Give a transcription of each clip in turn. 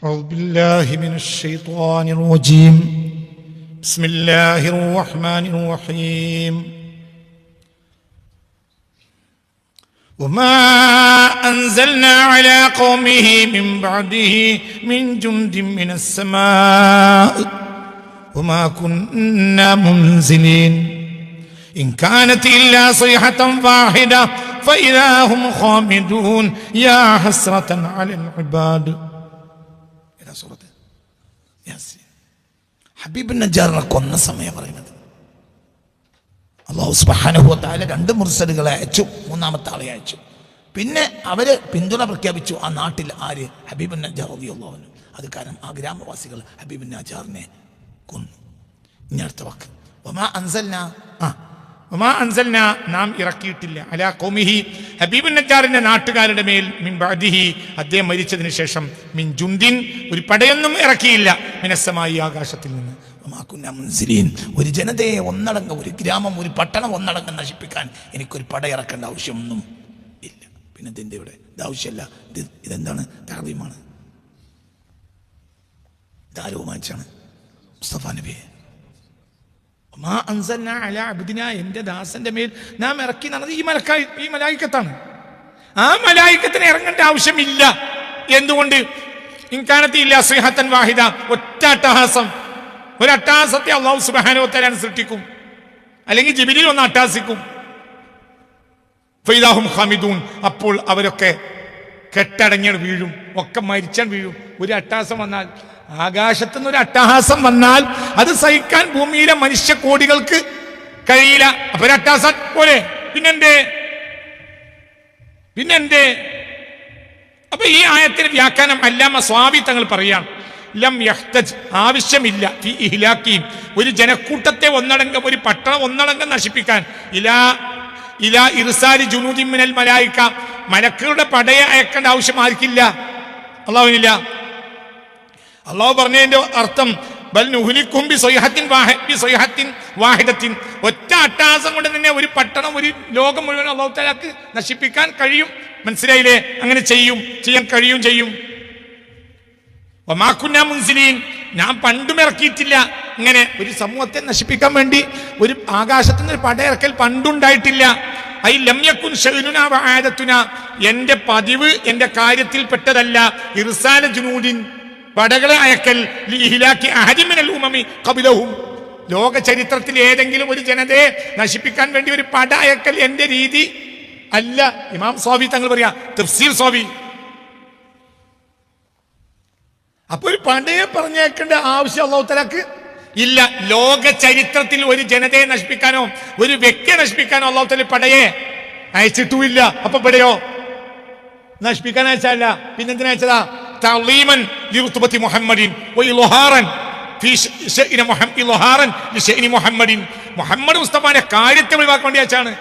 أعوذ بالله من الشيطان الرجيم بسم الله الرحمن الرحيم وما أنزلنا على قومه من بعده من جند من السماء وما كنا منزلين إن كانت إلا صيحة واحدة فإذا هم خامدون يا حسرة على العباد. ഹബീബ് നജ്ജാറിനെ കൊന്ന സമയം പറയുന്നത്. അല്ലാഹു സുബ്ഹാനഹു വ തആല രണ്ട് മുർസലുകളെ അയച്ചു, മൂന്നാമത്തെ ആളെ അയച്ചു. പിന്നെ അവര് പിന്തുണ പ്രഖ്യാപിച്ചു ആ നാട്ടിൽ. ആര്? ഹബീബ് നജ്ജാർ റളിയല്ലാഹു അൻഹു. അത് കാരണം ആ ഗ്രാമവാസികൾ ഹബീബ് നജ്ജാറിനെ കൊന്നു. ഇനി അടുത്ത വാക്ക് വമാ അൻസൽനാ നാം ഇറക്കിയിട്ടില്ല അലാ ഖൗമിഹി ഹബീബ് നജ്ജാറിന്റെ നാട്ടുകാരുടെ മേൽ മിൻ ബഅദിഹി അദ്ദേഹം മരിച്ചതിന് ശേഷം മിൻ ജുന്ദിൻ ഒരു പടയൊന്നും ഇറക്കിയില്ല മിനസ്സമായി ആകാശത്തിൽ നിന്ന്. വമാ കുന്നാ മുൻസിലീൻ ഒരു ജനതയെ ഒന്നടങ്കം, ഒരു ഗ്രാമം, ഒരു പട്ടണം ഒന്നടങ്കം നശിപ്പിക്കാൻ എനിക്കൊരു പട ഇറക്കേണ്ട ആവശ്യമൊന്നും ഇല്ല. പിന്നെ ഇതിൻ്റെ ഇവിടെ ഇത് ആവശ്യമല്ല. ഇതെന്താണ്? തഅദീമാണ്. ഇതാരോ വാങ്ങിച്ചാണ്? മുസ്തഫ നബിയെ. എന്റെ ദാസന്റെ മേൽ നാം ഇറക്കി നടന്നത് ഈ മലായിക്കത്താണ്. ആ മലായിക്കത്തിന് ഇറങ്ങേണ്ട ആവശ്യമില്ല. എന്തുകൊണ്ട്? ഇൻകാനത്തില്ല സിഹത്തൻ വാഹിദ, ഒറ്റ അട്ടഹാസം. ഒരു അട്ടഹാസത്തെ അല്ലാഹു സുബ്ഹാനഹു വ തആല സൃഷ്ടിക്കും, അല്ലെങ്കിൽ ജിബ്രീൽ ഒന്ന് അട്ടഹാസിക്കും. ഫൈദാഹും ഖാമിദൂൻ, അപ്പോൾ അവരൊക്കെ കെട്ടടങ്ങി വീഴും, ഒക്കെ മരിച്ചാൻ വീഴും. ഒരു അട്ടഹാസം വന്നാൽ, ആകാശത്തുനിന്ന് ഒരു അട്ടഹാസം വന്നാൽ അത് സഹിക്കാൻ ഭൂമിയിലെ മനുഷ്യ കോടികൾക്ക് കഴിയില്ല. അപ്പൊ ഒരു അട്ടഹാസം പോലെ പിന്നെന്തേ? അപ്പൊ ഈ ആയത്തിന് വ്യാഖ്യാനം അല്ലാമ സ്വാബി തങ്ങൾ പറയാം, ലം യഹ്തജ് ആവശ്യമില്ല ഫി ഇഹ്ലാഖിഹിം ഒരു ജനക്കൂട്ടത്തെ ഒന്നടങ്കം, ഒരു പട്ടണം ഒന്നടങ്കം നശിപ്പിക്കാൻ ഇലാ ഇർസാലി ജുനൂദിൻ മിനൽ മലായിക മലക്കുകളുടെ പടയെ അയക്കേണ്ട ആവശ്യം ആർക്കില്ല? അല്ലാഹുവിനില്ല. അള്ളാഹു പറഞ്ഞതിന്റെ അർത്ഥം ബൽ നുഹ്ലികും ബിസൈഹത്തിൻ വാഹിദത്തിൻ ഒറ്റ അട്ടഹാസം കൊണ്ട് തന്നെ ഒരു പട്ടണം, ഒരു ലോകം മുഴുവൻ അല്ലാഹു തആലക്ക് നശിപ്പിക്കാൻ കഴിയും. മനസ്സിലായില്ലേ? അങ്ങനെ ചെയ്യാൻ കഴിയും. വമാ കുന്നാ മുൻസിലീൻ ഞാൻ പണ്ടും ഇറക്കിയിട്ടില്ല. ഇങ്ങനെ ഒരു സമൂഹത്തെ നശിപ്പിക്കാൻ വേണ്ടി ഒരു ആകാശത്തു നിന്ന് പടയിറക്കൽ പണ്ടുണ്ടായിട്ടില്ല. ഐ ലം യകുൻ ശഅ്നുനാ വ ആദത്തുനാ എന്റെ പതിവ്, എന്റെ കാര്യത്തിൽ പെട്ടതല്ല. ഇർസാല ജുനൂദിൻ പടകളെ അയക്കൽ ലിഇഹ്ലാഖി അഹദിൻ മിനൽ ഉമമി ഖബലഹും ലോക ചരിത്രത്തിൽ ഏതെങ്കിലും ഒരു ജനതയെ നശിപ്പിക്കാൻ വേണ്ടി ഒരു പട അയക്കൽ എന്റെ രീതി അല്ല. ഇമാം സ്വാബി തങ്ങൾ പറയാ, തഫ്സീർ സ്വാബി. അപ്പൊ ഒരു പടയെ പറഞ്ഞേക്കേണ്ട ആവശ്യം അല്ലാഹു തആലക്ക് ഇല്ല. ലോക ചരിത്രത്തിൽ ഒരു ജനതയെ നശിപ്പിക്കാനോ ഒരു വ്യക്തിയെ നശിപ്പിക്കാനോ അല്ലാഹു തആല പടയെ അയച്ചിട്ടുമില്ല. അപ്പൊ പടയോ നശിപ്പിക്കാൻ അയച്ചല്ല, പിന്നെന്തിനാ അയച്ചതാ? തഅളീമൻ ലിറുത്ബത്തി മുഹമ്മദിൻ വഇൽഹാറൻ ഫീ ശഅനി മുഹമ്മദിൻ മുഹമ്മദ് മുസ്തഫാന്റെ കാര്യത്തെ ഒഴിവാക്കാൻ വേണ്ടി അയച്ചാണ്.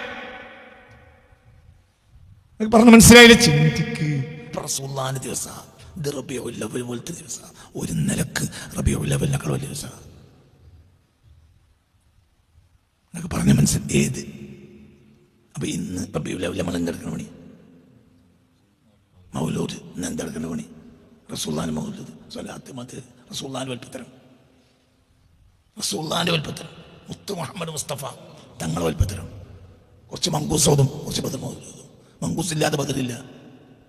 പറഞ്ഞു മനസ്സിലായില്ലേ? ചിന്തിക്ക്. റസൂലുള്ളാഹിന്റെ ദിവസം ഇത് റബീഉൽ അവ്വൽ പോലത്തെ ദിവസം, ഒരു നിലക്ക് റബീഉൽ അവ്വലിനേക്കാൾ വലിയ ദിവസം. എന്നൊക്കെ പറഞ്ഞ മനസ്സിൽ ഏത്? അപ്പൊ ഇന്ന് റബീഉൽ അവ്വൽ നമ്മൾ എന്തെടുക്കണ പണി? മൗലൂദ്. ഇന്ന് എന്തെടുക്കേണ്ട പണി? റസൂലുള്ളാഹിന്റെ മൗലൂദ്, സ്വലാത്ത്, മദ്, റസൂലുള്ളാഹിന്റെ വൽപ്പത്തരം, മുത്തു മുഹമ്മദ് മുസ്തഫ തങ്ങളുടെ വൽപ്പത്തരം. കുറച്ച് മങ്കൂസോതും കുറച്ച് ബദർ മൗലൂദും. മങ്കൂസ് ഇല്ലാതെ ബദറില്ല.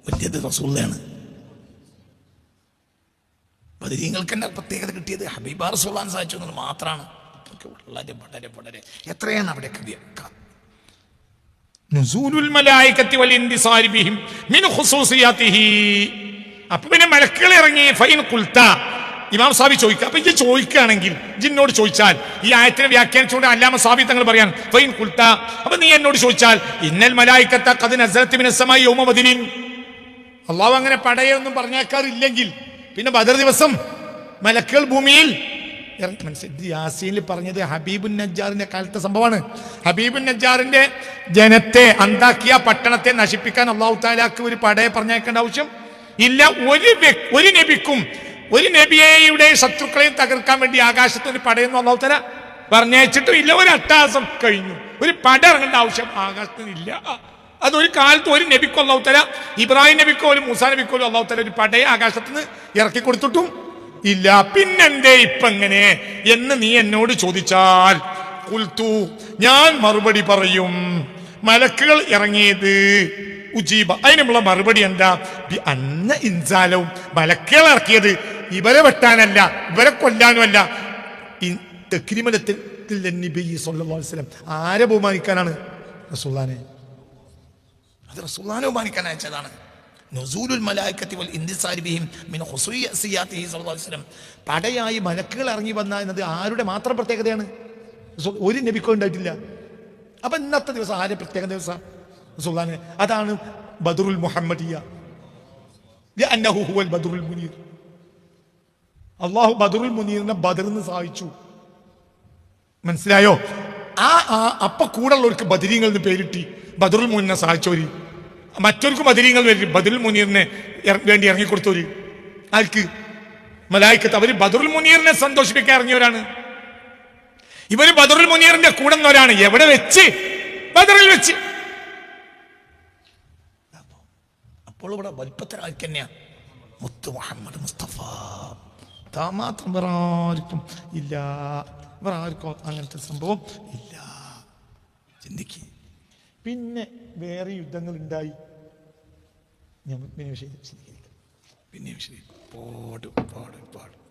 വലിയത് റസൂലുള്ളാഹിയാണ്. ബദരീങ്ങൾക്ക് തന്നെ പ്രത്യേകത കിട്ടിയത് ഹബീബ റസൂലുള്ളാഹിനെ സഹായിച്ചു എന്നുള്ളത് മാത്രമാണ്. വളരെ എത്രയാണ് അവിടെ നുസൂലുൽ മലായികത്തി വൽ ഇൻതിസാരി ബിഹിം മിൻ ഖുസൂസിയാതിഹി. അപ്പൊ പിന്നെ മലക്കുകൾ ഇറങ്ങി. ഫൈൻ ഖുൽത ഇമാം സാബി ചോദിക്കുക. അപ്പൊ ഇത് ചോദിക്കുകയാണെങ്കിൽ, ജിന്നോട് ചോദിച്ചാൽ, ഈ ആയത്തിനെ വ്യാഖ്യാനിച്ചുകൊണ്ട് അല്ലാമ സാബി തങ്ങൾ പറയാൻ ഫൈൻ ഖുൽത, അപ്പൊ നീ എന്നോട് ചോദിച്ചാൽ, ഇന്നൽ മലായികത്ത ഖദ് നസലത് മിനസ് സമാഇ യൗമ ബദരിൻ അല്ലാഹു അങ്ങനെ പടയൊന്നും പറഞ്ഞേക്കാറില്ലെങ്കിൽ പിന്നെ ബദർ ദിവസം മലക്കുകൾ ഭൂമിയിൽ യാസീനിൽ പറഞ്ഞത് ഹബീബുൻ നജ്ജാറിന്റെ കാലത്തെ സംഭവമാണ്. ഹബീബുൻ നജ്ജാറിന്റെ ജനത്തെ, അന്താക്കിയ പട്ടണത്തെ നശിപ്പിക്കാൻ അല്ലാഹു തആലക്ക് ഒരു പടയെ പറഞ്ഞേക്കേണ്ട ആവശ്യം ഇല്ല. ഒരു നബിക്കും ഒരു നബിയുടെ ശത്രുക്കളെയും തകർക്കാൻ വേണ്ടി ആകാശത്ത് ഒരു പടയൊന്നും അല്ലാഹു തആല പറഞ്ഞയച്ചിട്ടും ഇല്ല. ഒരു അട്ടഹാസം കഴിഞ്ഞു. ഒരു പട ഇറങ്ങേണ്ട ആവശ്യം ആകാശത്തിന് ഇല്ല. അതൊരു കാലത്ത് ഒരു നബിക്കോ അല്ലാഹു തആല, ഇബ്രാഹിം നബിക്കോ ഒരു മൂസാ നബിക്കോ അല്ലാഹു തആല ഒരു പടയെ ആകാശത്ത് നിന്ന് ഇറക്കി കൊടുത്തിട്ടും ഇല്ല. പിന്നെന്തേ ഇപ്പൊ എങ്ങനെ എന്ന് നീ എന്നോട് ചോദിച്ചാൽ ഖുൽതു, ഞാൻ മറുപടി പറയും, മലക്കുകൾ ഇറങ്ങിയത് ഉജീബ, അതിനുള്ള മറുപടി എന്താ? അന്ന ഇൻസാലവും, മലക്കുകൾ ഇറക്കിയത് ഇവരെ വെട്ടാനല്ല, ഇവരെ കൊല്ലാനും അല്ല. ആരെ ബഹുമാനിക്കാനാണ്? റസൂലുള്ളാഹിനെ. അത് റസൂലുള്ളാഹിനെ ബഹുമാനിക്കാൻ അയച്ചതാണ്. നുസൂലുൽ മലായികത്തി വൽ ഇന്തിസാരി ബിഹിം മിൻ ഖുസൂസിയാതിഹി സ്വല്ലല്ലാഹു അലൈഹി വസല്ലം. പടയായി മലക്കുകൾ ഇറങ്ങി വന്ന എന്നത് ആരുടെ മാത്രം പ്രത്യേകതയാണ്? ഒരു നബിക്കും ഉണ്ടായിട്ടില്ല. അപ്പൊ ഇന്നത്തെ ദിവസം ആരെ പ്രത്യേക ദിവസം? റസൂലുള്ളാഹിനെ. അതാണ് ബദറുൽ മുഹമ്മദിയ, ലിഅന്നഹു ഹുവൽ ബദറുൽ മുനീർ. അല്ലാഹു ബദറുൽ മുനീറിനെ ബദറിന് സഹായിച്ചു. മനസ്സിലായോ? അപ്പൊ കൂടെയുള്ളവർക്ക് ബദരീങ്ങൾ എന്ന് പേരിട്ടി. ബദറുൽ മുനീറിനെ സഹായിച്ചവര്, മറ്റൊർക്ക് ബദരീങ്ങൾ വരും. ബദറുൽ മുനീറിനെ വേണ്ടി ഇറങ്ങിക്കൊടുത്തവര് ആർക്ക്? മലായിക്കത്ത്. അവര് ബദറുൽ മുനീറിനെ സന്തോഷിപ്പിക്കാൻ ഇറങ്ങിയവരാണ്. ഇവര് ബദറുൽ മുനീറിന്റെ കൂടെ നിന്നവരാണ്. എവിടെ വെച്ച്? ബദറിൽ വെച്ച്. അപ്പോൾ ഇവിടെ വലുപ്പത്തിലാർക്ക് തന്നെയാ മുത്ത് മുഹമ്മദ് മുസ്തഫ. മാത്രം വേറെ ആർക്കും ഇല്ല, വേറെ ആർക്കും അങ്ങനത്തെ സംഭവം ഇല്ല. ചിന്തിക്ക്. പിന്നെ വേറെ യുദ്ധങ്ങൾ ഉണ്ടായി. പിന്നെ പാടും പാടും പാടും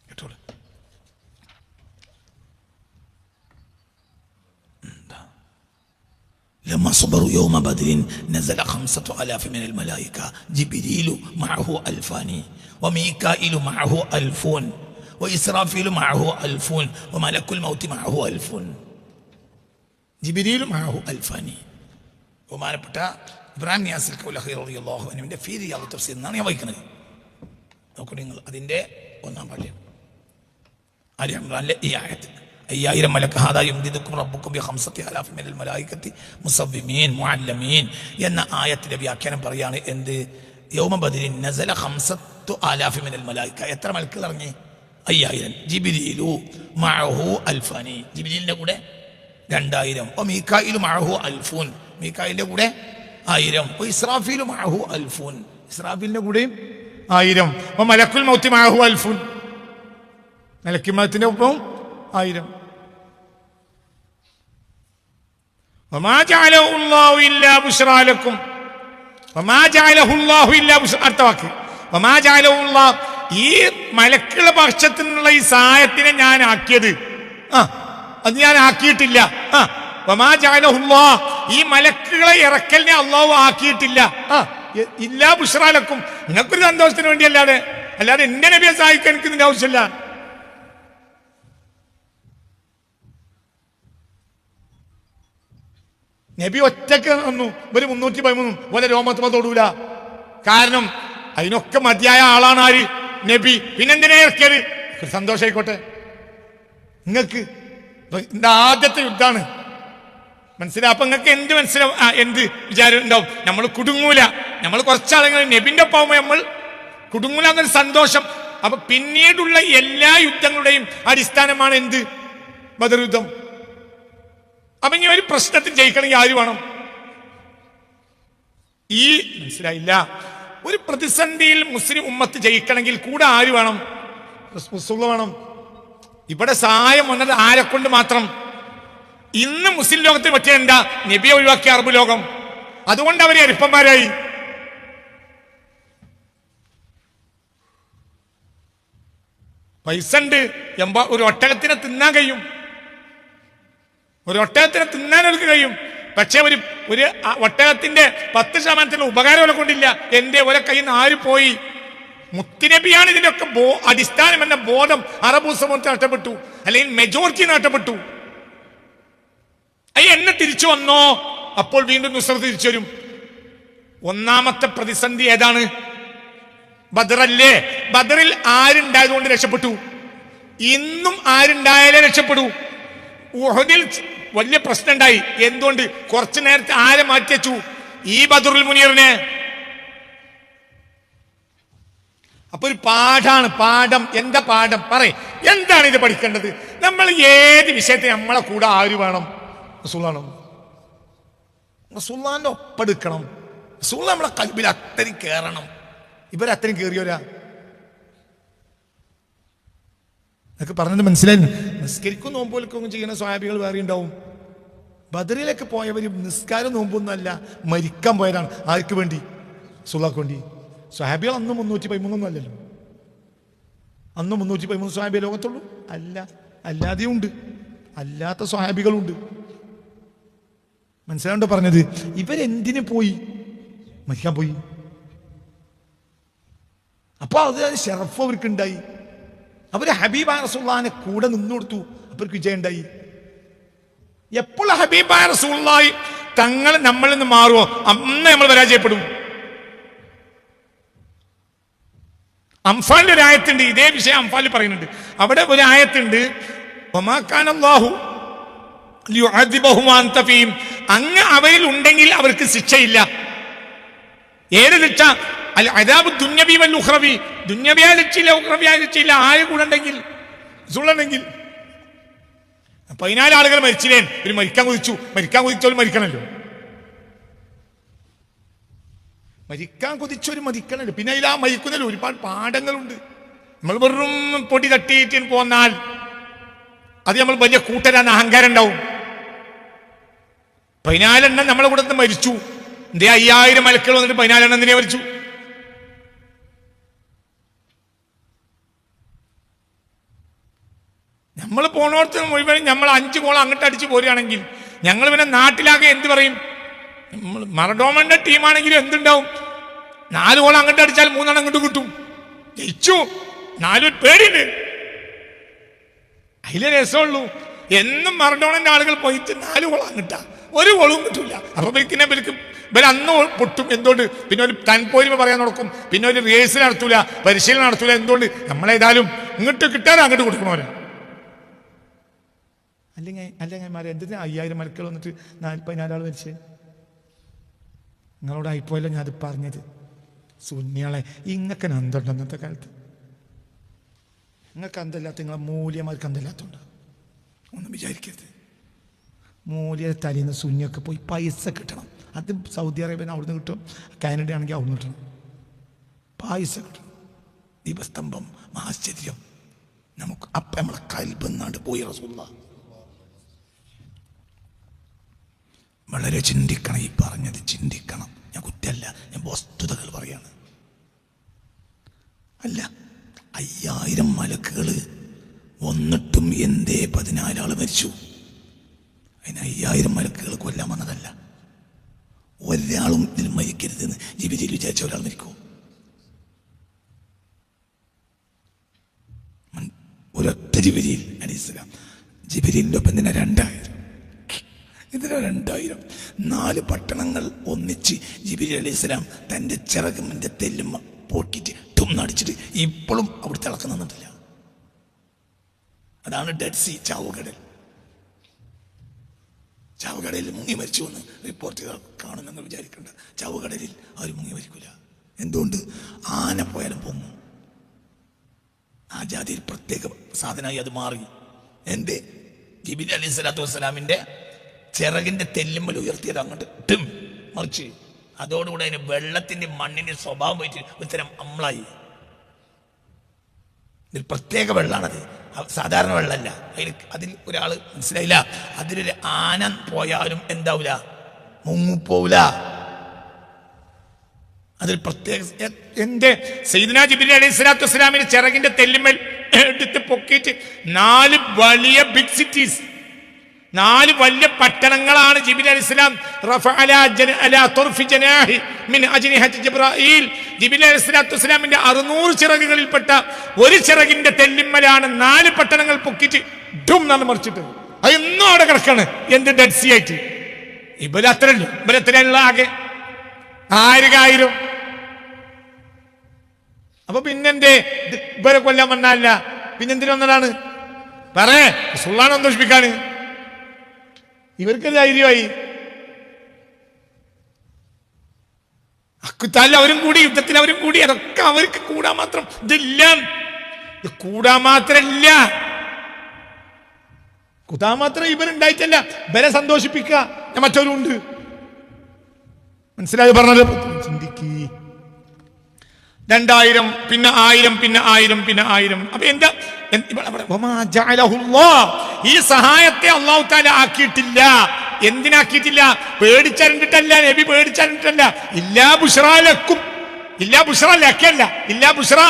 കേട്ടോളൂ. لما صبروا يوم بدر نزل 5,000 من الملائكة، جبريل معه 2,000 وميكائيل معه 1,000 وإسرافيل معه 1,000 وملك الموت معه 1,000. ജിബ്രീൽ മഅഹു 1,000. ബഹുമാനപ്പെട്ട ഇബ്രാഹിം നിയാസിൽ കൗലഹി റളിയല്ലാഹു അൻഹുവിന്റെ ഫീ റിയാദ് തഫ്സീർ എന്നാണ് ഞാൻ വായിക്കുന്നത്. നോക്കൂ നിങ്ങൾ, അതിന്റെ 1-ാം പാഠ്യം ആലി ഇംറാനിലെ ഈ ആയത്ത്. 5000 മലക്ക് ഹാദാ യുംദിദുക്കും റബ്ബുക്കും ബി 5,000 മിനൽ മലായികത്തി മുസവ്വിമീൻ മുഅല്ലമീൻ എന്ന ആയത്തിന്റെ വ്യാഖ്യാനം പറയാണ്. എന്ത്? യൗമ ബദരിൻ നസല 5,000 മിനൽ മലായിക. എത്ര മലക്കുകൾ ഇറങ്ങി? 5000. ജിബ്രീലു മഅഹു 1,000. ജിബ്രീലിന്റെ കൂടെ 2,000. മീകായിലു മഅഹു 1,000. മീകായിലിന്റെ കൂടെ 1,000. ഇസ്രാഫീലു മഅഹു 1,000. ഇസ്രാഫീലിന്റെ കൂടെയും 1,000. മലക്കുൽ മൗത്തി മഅഹു 1,000. മലക്കുൽ മൗത്തിന്റെ ഒപ്പം 1,000. വമാ ജഅലഹു അല്ലാഹു ഇല്ലാ ബുശ്റാ ലക്കും. വമാ ജഅലഹു അല്ലാഹു ഇല്ലാ ബുശ്റാ. അടുത്ത വാക്ക് വമാ ജഅലഹു അല്ലാഹു. ഈ മലക്കുകളുടെ പക്ഷത്തു നിന്നുള്ള ഈ സഹായത്തിനെ ഞാൻ ആക്കിയത്, അത് ഞാൻ ആക്കിയിട്ടില്ല. വമാ ജഅലഹു അല്ലാഹു. ഈ മലക്കുകളെ ഇറക്കലിനെ അല്ലാഹു ആക്കിയിട്ടില്ല. ഇല്ലാ ബുശ്റാ ലക്കും. നിങ്ങൾക്കൊരു സന്തോഷത്തിന് വേണ്ടി അല്ലാതെ എന്റെ നബിയെ സഹായിക്കാൻ എനിക്ക് ഇതിന്റെ ആവശ്യമില്ല. നബി ഒറ്റക്ക് വന്നു. ഒരു 313 പോലെ രോമത്തുമ തൊടൂല. കാരണം അതിനൊക്കെ മതിയായ ആളാണ് ആര്? നബി. പിന്നെന്തിനാ ഇറക്കിയത്? സന്തോഷമായിക്കോട്ടെ നിങ്ങൾക്ക്. ഇതിന്റെ ആദ്യത്തെ യുദ്ധമാണ്. മനസ്സിലാവും. അപ്പൊ നിങ്ങൾക്ക് എന്ത് മനസ്സിലാവും? എന്ത് വിചാരം ഉണ്ടാവും? നമ്മൾ കുടുങ്ങൂല. നമ്മൾ കുറച്ചാളുകൾ നബിന്റെ ഒപ്പം നമ്മൾ കുടുങ്ങൂല എന്നൊരു സന്തോഷം. അപ്പൊ പിന്നീടുള്ള എല്ലാ യുദ്ധങ്ങളുടെയും അടിസ്ഥാനമാണ് എന്ത്? ബദർ യുദ്ധം. അപ്പൊ ഇനി ഒരു പ്രശ്നത്തിൽ ജയിക്കണമെങ്കിൽ ആര് വേണം? മനസ്സിലായില്ല. ഒരു പ്രതിസന്ധിയിൽ മുസ്ലിം ഉമ്മത്ത് ജയിക്കണമെങ്കിൽ കൂടെ ആര് വേണം? റസൂൽ വേണം. ഇവിടെ സഹായം വന്നത് ആരെ കൊണ്ട് മാത്രം? ഇന്ന് മുസ്ലിം ലോകത്തിന് പറ്റിയ എന്താ? നബിയെ ഒഴിവാക്കിയ അറബ് ലോകം. അതുകൊണ്ട് അവരെ അരിപ്പന്മാരായി. പൈസ ഉണ്ട്, ഒരു ഒട്ടകത്തിനെ തിന്നാൻ കഴിയും. ഒരു ഒട്ടകത്തിനെ തിന്നാൻ അവർക്ക് കഴിയും. പക്ഷെ ഒരു ഒട്ടകത്തിന്റെ 10% ഉപകാരം അവരെ കൊണ്ടില്ല. എന്റെ ഒരെ കയ്യിൽ നിന്ന് ആര് പോയി? മുത്തുനബിയാണ് ഇതിന്റെ ഒക്കെ അടിസ്ഥാനം എന്ന ബോധം അറബ് സമൂഹത്തിൽ നഷ്ടപ്പെട്ടു, അല്ലെങ്കിൽ മെജോറിറ്റി നഷ്ടപ്പെട്ടു. എന്നെ തിരിച്ചു വന്നോ? അപ്പോൾ വീണ്ടും നുസ്രത്ത് തിരിച്ചു വരും. ഒന്നാമത്തെ പ്രതിസന്ധി ഏതാണ്? ബദറല്ലേ? ബദറിൽ ആരുണ്ടായതുകൊണ്ട് രക്ഷപ്പെട്ടു. ഇന്നും ആരുണ്ടായാലേ രക്ഷപ്പെടൂ. ഉഹദിൽ വലിയ പ്രശ്നം ഉണ്ടായി. എന്തുകൊണ്ട്? കുറച്ചു നേരത്തെ ആരെ മാറ്റിവെച്ചു? ഈ ബദറുൽ മുനീറിനെ. അപ്പൊ ഒരു പാഠാണ്. പാഠം. എന്താ പാഠം? പറയ്, എന്താണ് ഇത് പഠിക്കേണ്ടത്? നമ്മൾ ഏത് വിഷയത്തെ നമ്മളെ കൂടെ ആര് വേണം? റസൂലാണ്. റസൂലുള്ളാഹിന്റെ ഒപ്പെടുക്കണം. റസൂലുള്ളാഹി നമ്മളെ കൽബിൽ അത്രയും കയറണം. ഇവരത്രയും കയറിയോരാ എന്നൊക്കെ പറഞ്ഞത് മനസ്സിലായി. നിസ്കരിക്കും നോമ്പോലൊക്കെ ചെയ്യുന്ന സ്വഹാബികൾ വേറെ ഉണ്ടാവും. ബദറിലേക്ക് പോയവർ നിസ്കാരം നോമ്പൊന്നും അല്ല, മരിക്കാൻ പോയതാണ്. ആർക്ക് വേണ്ടി? റസൂലുള്ളാഹിക്ക് വേണ്ടി. സ്വഹാബികൾ അന്ന് 313 അല്ലല്ലോ. അന്ന് 313 സ്വഹാബിയെ ലോകത്തുള്ളൂ? അല്ല, അല്ലാതെയും ഉണ്ട്, അല്ലാത്ത സ്വഹാബികളുണ്ട്. മനസ്സിലാണ്ടോ പറഞ്ഞത്? ഇവരെന്തിനു പോയി? മരിക്കാൻ പോയി. അപ്പൊ അത് ഷറഫ് അവർക്ക് ഉണ്ടായി. അവര് ഹബീബായ റസൂലുള്ളാഹിനെ കൂടെ നിന്നു കൊടുത്തു. അവർക്ക് വിജയം ഉണ്ടായി. എപ്പോൾ ഹബീബായ റസൂലുള്ളാഹി തങ്ങൾ നമ്മളിൽ നിന്ന് മാറുമോ അന്ന് നമ്മൾ പരാജയപ്പെടും. അംഫാലിൽ ഒരു ആയത്തുണ്ട്, ഇതേ വിഷയം അംഫാലിൽ പറയുന്നുണ്ട്. അവിടെ ഒരു ആയത്തുണ്ട്, അങ്ങ് അവരിൽ ഉണ്ടെങ്കിൽ അവർക്ക് ശിക്ഷയില്ല. ഏത് ശിക്ഷ? അൽ അദാബു ദുന്യവി വൽ ഉഖ്റവി. ദുന്യവിയായ ശിക്ഷയില്ല, ഉഖ്റവിയായ ശിക്ഷയില്ല. ആര് കൂടെ ഉണ്ടെങ്കിൽ? റസൂലുണ്ടെങ്കിൽ. 14 ആളുകൾ മരിച്ചില്ലേ? ഒരു മരിക്കാൻ കുതിച്ചു. മരിക്കാൻ കുതിച്ചോലും മരിക്കണല്ലോ. മരിക്കാൻ കുതിച്ചൊരു മരിക്കണല്ലോ. പിന്നെ അതിൽ ആ മരിക്കുന്നതിൽ ഒരുപാട് പാഠങ്ങളുണ്ട്. നമ്മൾ വെറും പൊടി തട്ടിയിട്ട് പോന്നാൽ അത് നമ്മൾ വലിയ കൂട്ടരാന്ന് അഹങ്കാരം ഉണ്ടാവും. 14 എണ്ണം നമ്മളെ കൂടെ മരിച്ചു. എന്തേ 5000 മലക്കുകൾ വന്നിട്ട് 14 എണ്ണം എന്തിനാ മരിച്ചു? നമ്മൾ പോണോടത്ത് മുഴുവൻ നമ്മൾ 5 ഗോൾ അങ്ങോട്ട് അടിച്ച് പോരുകയാണെങ്കിൽ ഞങ്ങൾ പിന്നെ നാട്ടിലാകെ എന്ത് പറയും? മറഡോമന്റെ ടീമാണെങ്കിലും എന്തുണ്ടാവും? 4 ഗോൾ അങ്ങോട്ട് അടിച്ചാൽ 3 എണ്ണം അങ്ങോട്ട് കിട്ടും. ജയിച്ചു. 4 പേടിയുണ്ട്. അതിലെ രസമുള്ളൂ. എന്നും മറഡോണന്റെ ആളുകൾ പോയിട്ട് 4 ഗോൾ അങ്ങട്ടാ, 1 ഗോളും കിട്ടൂല. അപ്പൊ അന്ന് പൊട്ടും. എന്തുകൊണ്ട്? പിന്നെ ഒരു തൻപോരിമ പറയാൻ നടക്കും. പിന്നെ ഒരു റേസ് നടത്തൂല, പരിശീലനം നടത്തൂല. എന്തുകൊണ്ട്? നമ്മളേതായാലും ഇങ്ങോട്ട് കിട്ടാതെ അങ്ങോട്ട് കൊടുക്കണോരാ. അല്ലെങ്കിൽ മാരെ എന്തിനാ 5000 മലക്കുകൾ വന്നിട്ട് 14 ആൾ മരിച്ചേ? നിങ്ങളോട് ആയിപ്പോയല്ലോ ഞാൻ അത് പറഞ്ഞത്. സുന്നികളെ ഇങ്ങക്ക് അന്തമുണ്ട് അന്നത്തെ കാലത്ത്. നിങ്ങൾക്ക് അന്തമില്ലാത്ത നിങ്ങളെ മൂല്യമാർക്ക് അന്തമില്ലാത്തതുണ്ട്. ഒന്നും വിചാരിക്കരുത്. മൂല്യ തലേന്ന് സുന്നിയൊക്കെ പോയി പൈസ കിട്ടണം. അത് സൗദി അറേബ്യൻ അവിടുന്ന് കിട്ടും, കാനഡ ആണെങ്കിൽ അവിടുന്ന് കിട്ടണം. പൈസ കിട്ടണം. ദീപസ്തംഭം, ആശ്ചര്യം. നമുക്ക് അപ്പം നമ്മളെ കൽബെന്നാണ്ട് പോയി. റസൂലുള്ളാഹി വളരെ ചിന്തിക്കണം. ഈ പറഞ്ഞത് ചിന്തിക്കണം. ഞാൻ കുറ്റല്ല, ഞാൻ വസ്തുതകൾ പറയാണ്. അല്ല, 5000 മലക്കുകൾ വന്നിട്ടും എന്തേ 14 ആൾ മരിച്ചു? അതിന് 5000 മലക്കുകൾ കൊല്ലാൻ വന്നതല്ല. ഒരാളും ഇതിൽ മരിക്കരുതെന്ന് ജിബ്രീൽ വിചാരിച്ച ഒരാൾ മരിക്കുമോ? ഒരൊറ്റ ജിബ്രീൽ അലൈഹിസ്സലാം. ജിബ്രീലിന്റെ ഒപ്പം ഇതിനെ 2000. ഇതിന് 2000. 4 പട്ടണങ്ങൾ ഒന്നിച്ച് ജിബ്രീൽ അലൈഹിസ്സലാം തൻ്റെ ചിറകിന്റെ തെല്ലും പൊട്ടിയിട്ട് നടിച്ചിട്ട് ഇപ്പോഴും അവിടെ തിളക്കം നിന്നിട്ടില്ല. അതാണ് ഡെഡ് സീ, ചാവുകടൽ. ചാവുകടലിൽ മുങ്ങി മരിച്ചു എന്ന് റിപ്പോർട്ടുകൾ കാണുമെന്ന് വിചാരിക്കേണ്ട. ചാവുകടലിൽ ആരും മുങ്ങി മരിക്കില്ല. എന്തുകൊണ്ട്? ആന പോയാലും പൊങ്ങും. ആ ജാതിയിൽ പ്രത്യേക സാധനമായി അത് മാറി. എന്റെ ജിബ്രീൽ അലൈഹി സ്വലാത്തു വസ്സലാമിന്റെ ചിറകിന്റെ തെല്ലുമ്മൽ ഉയർത്തിയത് അങ്ങോട്ട് മറിച്ച് അതോടുകൂടെ അതിന് വെള്ളത്തിന്റെ മണ്ണിന്റെ സ്വഭാവം പോയിട്ട് ഒരുതരം അമ്ലായി. ഇതിൽ പ്രത്യേക വെള്ളമാണത്, സാധാരണ വെള്ളമല്ല. അതിൽ ഒരാൾ മനസ്സിലായില്ല, അതിലൊരു ആന പോയാലും എന്താവൂല, മുങ്ങിപ്പോവില്ല. അതിൽ പ്രത്യേക എന്റെ സയ്യിദുനാ ജിബ്രീൽ അലൈഹി സ്വലാത്തു വസ്സലാമിന്റെ ചിറകിന്റെ തെല്ലുമ്മൽ എടുത്ത് പൊക്കിയിട്ട് 4 വലിയ ബിഗ് സിറ്റീസ്, 4 വലിയ പട്ടണങ്ങളാണ് ജിബ്രീൽ അലൈഹിസ്സലാം ജിബ്രീൽ അലൈഹിസ്സലാത്തു വസ്സലാമിന്റെ 600 ചിറകുകളിൽപ്പെട്ട ഒരു ചിറകിന്റെ തെല്ലിമ്മലാണ് 4 പട്ടണങ്ങൾ പൊക്കിയിട്ട് ഡും എന്നാണ് മറിച്ചിട്ട് അതൊന്നും അവിടെ കിടക്കാണ്. എന്ത് ഡെഡ് സീ ആയിട്ട്. ഇവരത്രല്ലോ, ഇവരെത്രയുള്ള ആകെ 1000. അപ്പൊ പിന്നെന്തേ ഇവരെ കൊല്ലാൻ വന്നല്ല, പിന്നെന്തിനു വന്നതാണ്? പറയേ സുള്ളാണ് സന്തോഷിപ്പിക്കാണ്. ഇവർക്ക് ധൈര്യമായി. അക്കുത്താലിൽ അവരും കൂടി, യുദ്ധത്തിൽ അവരും കൂടി. അതൊക്കെ അവർക്ക് കൂടാൻ മാത്രം ഇതില്ല. ഇത് കൂടാൻ മാത്രല്ല, കൂടാൻ മാത്രം ഇവരുണ്ടായിട്ടല്ല, ഇവരെ സന്തോഷിപ്പിക്കുക. മറ്റവരുണ്ട്. മനസ്സിലായി പറഞ്ഞത്? ചിന്തിക്ക്. 2000 പിന്നെ 1000 പിന്നെ 1000 പിന്നെ 1000. അപ്പൊ എന്താ ഈ സഹായത്തെ അല്ലാഹു തആല ആക്കിയിട്ടില്ല. എന്തിനാക്കിയിട്ടില്ല? പേടിച്ചറിഞ്ഞിട്ടല്ല, നബി പേടിച്ചറിഞ്ഞിട്ടല്ല. ഇല്ലാ ബുശ്റാ ലക്കും, ഇല്ലാ ബുശ്റാ ലക്കല്ല, ഇല്ലാ ബുശ്റാ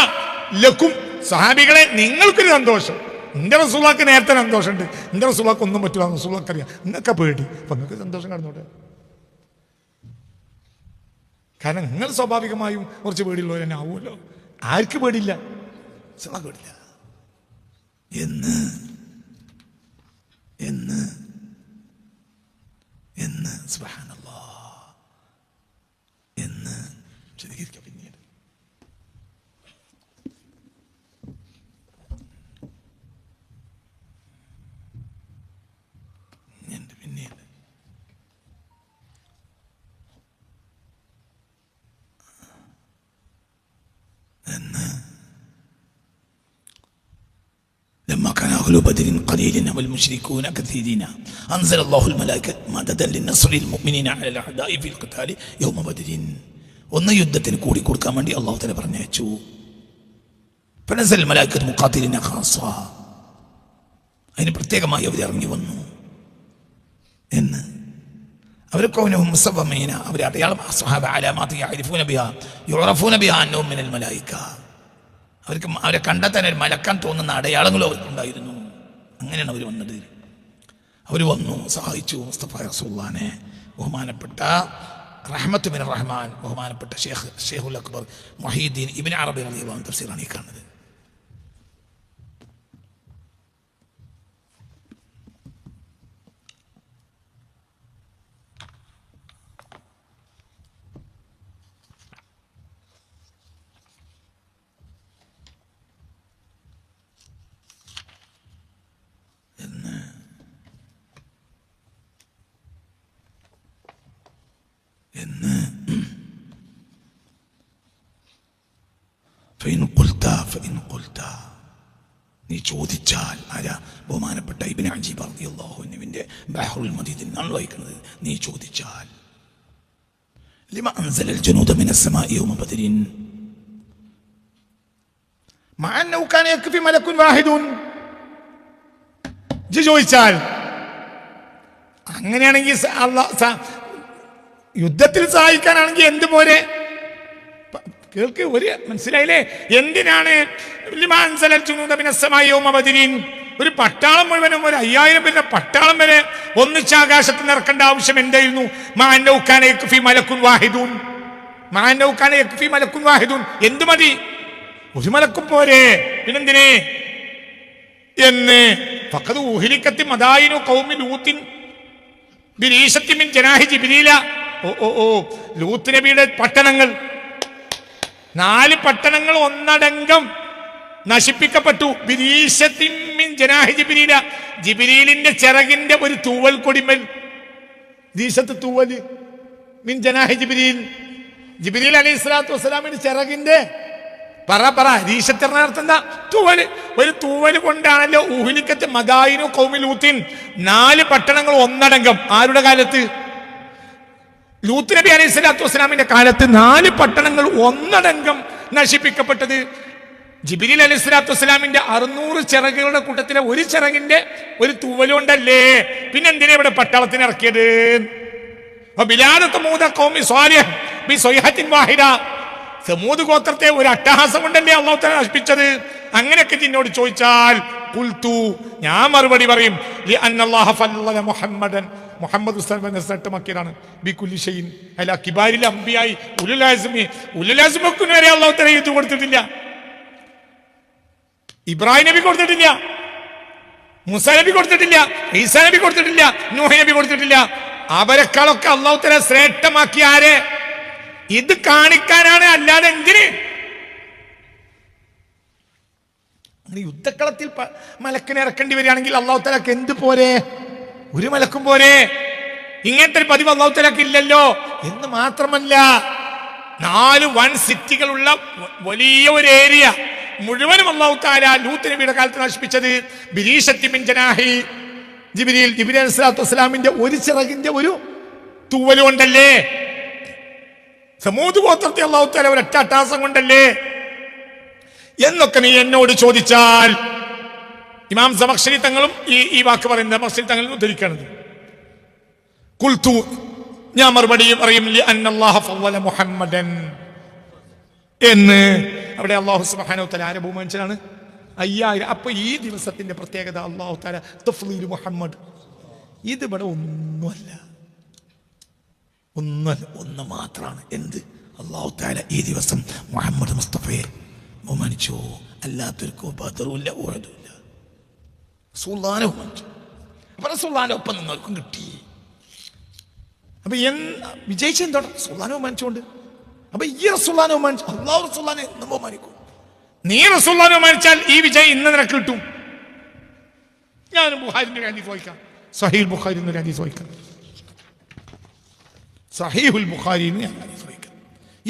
ലക്കും. സഹാബികളെ, നിങ്ങൾക്കൊരു സന്തോഷം. എന്റെ റസൂലുള്ളാഹിക്ക് നേരത്തെ സന്തോഷമുണ്ട്. എന്റെ റസൂലുള്ളാഹിക്ക് ഒന്നും പറ്റില്ല, റസൂലുള്ളാഹിക്ക് അറിയാം. നിങ്ങൾക്ക് പേടി, അപ്പൊ നിങ്ങൾക്ക് സന്തോഷം കടന്നോട്ടെ. കാരണം നിങ്ങൾ സ്വാഭാവികമായും കുറച്ച് പേടിയുള്ളവർ തന്നെ ആവുമല്ലോ. ആർക്ക് പേടിയില്ല? പേടില്ല എന്ന് എന്ന് എന്ന് സുബ്ഹാനല്ലാഹ് എന്ന് ചിന്തിക്കുക. പിന്നീട് പിന്നീട് لما كان أهل بدر قليلا والمشركون كثيرين أنزل الله الملائكة مددا للنصر المؤمنين على الأعداء في القتال يوم بدر. ഒന്ന് യുദ്ധത്തിന് കൂടി കൊടുക്കാൻ വേണ്ടി അല്ലാഹു തആല പറഞ്ഞയച്ചു. فنزل الملائكة مقاتلين خاصة, അതിന് പ്രത്യേകമായി അവർ ഇറങ്ങി വന്നു എന്ന്. അവരൊക്കെ മുസവ്വമീന, അവർ അടയാളം അസ്ഹാബ അലാമാത്ത് യഅരിഫൂന ബിഹാ യുറഫൂന ബിഹാ അന്നഹും മിനൽ മലായിക. അവർക്ക് അവരെ കണ്ടാൽ തന്നെ ഒരു മലക്കാൻ തോന്നുന്ന അടയാളങ്ങളും അവർക്കുണ്ടായിരുന്നു. അങ്ങനെയാണ് അവർ വന്നത്. അവർ വന്നു, സഹായിച്ചു മുസ്തഫ റസൂലുള്ളാഹിനെ. ബഹുമാനപ്പെട്ട റഹ്മത്ത് ബിൻ റഹ്മാൻ, ബഹുമാനപ്പെട്ട ഷെയ്ഖുൽ അക്ബർ മുഹീദ്ദീൻ ഇബ്നു അറബി റളിയല്ലാഹു അൻഹു തഫ്സീറാണ് ഈ കാണുന്നത്. നീ ചോദിച്ചാൽ, ആരാ? ബഹുമാനപ്പെട്ട ഇബ്നു അജീബ് റളിയല്ലാഹു അൻഹുവിന്റെ ബഹറുൽ മദീദിൽ നാം വായിക്കുന്നത്. നീ ചോദിച്ചാൽ ലിമ അൻസലൽ ജനൂദ മിനസ് സമാഇ യൗമ ബദരിൻ മഅ അന്നഹു കാന യക്ഫി മലക്കുൻ വാഹിദുൻ. ചോദിച്ചാൽ അങ്ങനെയാണെങ്കിൽ യുദ്ധത്തിൽ സഹായിക്കാനാണെങ്കിൽ എന്ത് പോരെ? കേൾക്ക്, ഒരു മനസ്സിലായില്ലേ? എന്തിനാണ് ഒരു പട്ടാളം മുഴുവനും, ഒരു 5000 പേരുടെ പട്ടാളം വരെ ഒന്നിച്ച് ആകാശത്ത് നിറക്കേണ്ട ആവശ്യം എന്തായിരുന്നു? എന്ത് മതി? ഒരു മലക്കും പോരെ, പിന്നെന്തിനെ എന്ന്. ഫഖദ് ഉഹ്ലികത്തി മദായിനു ഖൗമി ലൂത്തിൻ ബിരീശത്തി മിൻ ജനാഹി ജിബ്രീല. ലൂത്ത് നബിയുടെ പട്ടണങ്ങൾ, 4 പട്ടണങ്ങൾ ഒന്നടങ്കം നശിപ്പിക്കപ്പെട്ടു. ബിരീശത്തി മിൻ ജനാഹി ജിബ്രീല, ജിബ്രീലിന്റെ ചിറകിന്റെ ഒരു തൂവൽ കൊടിമേൽ. ദീശത്ത് തൂവൽ മിൻ ജനാഹി ജിബ്രീൽ, ജിബ്രീൽ അലൈഹിസ്സലാത്തു വസ്സലാമിന്റെ ചിറകിന്റെ ദീശത്തിനർത്ഥം തൂവല്. ഒരു തൂവല് കൊണ്ടാണല്ലോ ഉഹ്ലിക്കത്ത് മദായിനു ഖൗമി ലൂത്തിൻ, 4 പട്ടണങ്ങൾ ഒന്നടങ്കം. ആരുടെ കാലത്ത്? ലൂത്ത് നബി അലൈഹിസ്സലാത്തു വസ്സലാമിന്റെ കാലത്ത് 4 പട്ടണങ്ങൾ ഒന്നടങ്കം നശിപ്പിക്കപ്പെട്ടത്. ജിബ്രീൽ അലൈഹിസ്സലാത്തു വസ്സലാമിന്റെ 600 ചിറകുകളുടെ കൂട്ടത്തിലെ ഒരു ചിറകിന്റെ ഒരു തൂവലുണ്ടല്ലേ. പിന്നെ എന്തിനാ ഇവിടെ പട്ടാളത്തിന് ഇറക്കിയത്? സമൂദ് ഗോത്രത്തെ ഒരു അട്ടഹാസം കൊണ്ടല്ലേ അല്ലാഹു തആല നശിപ്പിച്ചത്? അങ്ങനെയൊക്കെ നിന്നോട് ചോദിച്ചാൽ ഖുൽതു, ഞാൻ മറുപടി പറയും, ലിഅന്നല്ലാഹ ഫല്ലല മുഹമ്മദൻ, മുഹമ്മദ് ഉസ്താദിനെ ശ്രേഷ്ഠമാക്കിയതാണ്. ബികുല്ലി ഷൈഇൻ അലാ കിബാരിൽ അംബിയായി ഉലുൽ അസ്മക്ക് വരെ അല്ലാഹു തആല ഇത് കൊടുത്തിട്ടില്ല. ഇബ്രാഹിം നബി കൊടുത്തിട്ടില്ല, മൂസാ നബി കൊടുത്തിട്ടില്ല, ഈസാ നബി കൊടുത്തിട്ടില്ല, നൂഹ് നബി കൊടുത്തിട്ടില്ല. അവരെക്കാളൊക്കെ അല്ലാഹു തആല ശ്രേഷ്ഠമാക്കി ആരെ? ഇത് കാണിക്കാനാണ്, അല്ലാതെ എന്തിന്? യുദ്ധക്കളത്തിൽ മലക്കിനെ ഇറക്കേണ്ടി വരികയാണെങ്കിൽ അല്ലാഹു തആലക്ക് എന്ത് പോരെ? ഒരു മലക്കും പോരെ? ഇങ്ങനത്തെ ഒരു പതിവ് അല്ലാഹു തആലക്ക് ഇല്ലല്ലോ. എന്ന് മാത്രമല്ല, 4 വൻ സിറ്റികളുള്ള വലിയ ഒരു ഏരിയ മുഴുവനും അല്ലാഹു തആല ലൂത്ത് നബിയുടെ കാലത്ത് നശിപ്പിച്ചത് ബിരീശത്തി മിൻ ജനാഹി ജിബ്രീൽ, ജിബ്രീൽ അലൈഹിസ്സലാത്തു വസ്സലാമിന്റെ ഒരു ചിറകിന്റെ ഒരു തൂവലുകൊണ്ടല്ലേ. സമൂദ് ഗോത്രത്തെ അല്ലാഹു തആല ഒരൊറ്റ അട്ടാസം കൊണ്ടല്ലേ എന്നൊക്കെ നീ എന്നോട് ചോദിച്ചാൽ, ഇമാം സമഖ്ശരി തങ്ങളും ഈ വാക്ക് പറയുന്നത് സമഖ്ശരി തങ്ങളിൽ ഉദ്ധരിക്കുകയാണ്. ഖുൽതു, ഞാൻ മറുപടി പറയും, ലിഅന്നല്ലാഹ ഫളല മുഹമ്മദൻ എന്ന്. അവിടെ അല്ലാഹു സുബ്ഹാനഹു വ തആല ആരെ ബഹുമാനിച്ചതാണ്? 5000. അപ്പൊ ഈ ദിവസത്തിന്റെ പ്രത്യേകത അല്ലാഹു തആല തഫ്ളീൽ മുഹമ്മദ്, ഇത് ഇവിടെ ഒന്നുമല്ല, ഒന്ന് മാത്രമാണ്. എന്ത്? അല്ലാഹു തആല ഈ ദിവസം മുഹമ്മദ് മുസ്തഫയെ ബഹുമാനിച്ചു. അല്ലാത്തൊരു ബദറുമില്ല, ഉഹദുമില്ല, റസൂലുള്ളാഹിനെ ബഹുമാനിച്ചു. അപ്പൊ റസൂലുള്ളാഹിന്റെ ഒപ്പം നിന്നവർക്കും കിട്ടി. അപ്പൊ വിജയിച്ച എന്തോടെ? റസൂലുള്ളാഹിനെ ബഹുമാനിച്ചുകൊണ്ട്. അപ്പൊ ഈ റസൂലുള്ളാഹിനെ ബഹുമാനിച്ചു, അല്ലാഹു റസൂലുള്ളാഹിനെ എന്നും ബഹുമാനിക്കും. നീ റസൂലുള്ളാഹിനെ ബഹുമാനിച്ചാൽ ഈ വിജയം ഇന്ന് നിനക്ക് കിട്ടും. ഞാൻ ബുഖാരിന്റെ ഒരു ഹദീസ് വായിക്കാം, സഹീഹുൽ ബുഖാരിന്റെ ഒരു ഹദീസ് വായിക്കാം. സഹീഹുൽ ബുഖാരിയിൽ ഞാൻ ഹദീസ് വായിക്കാം.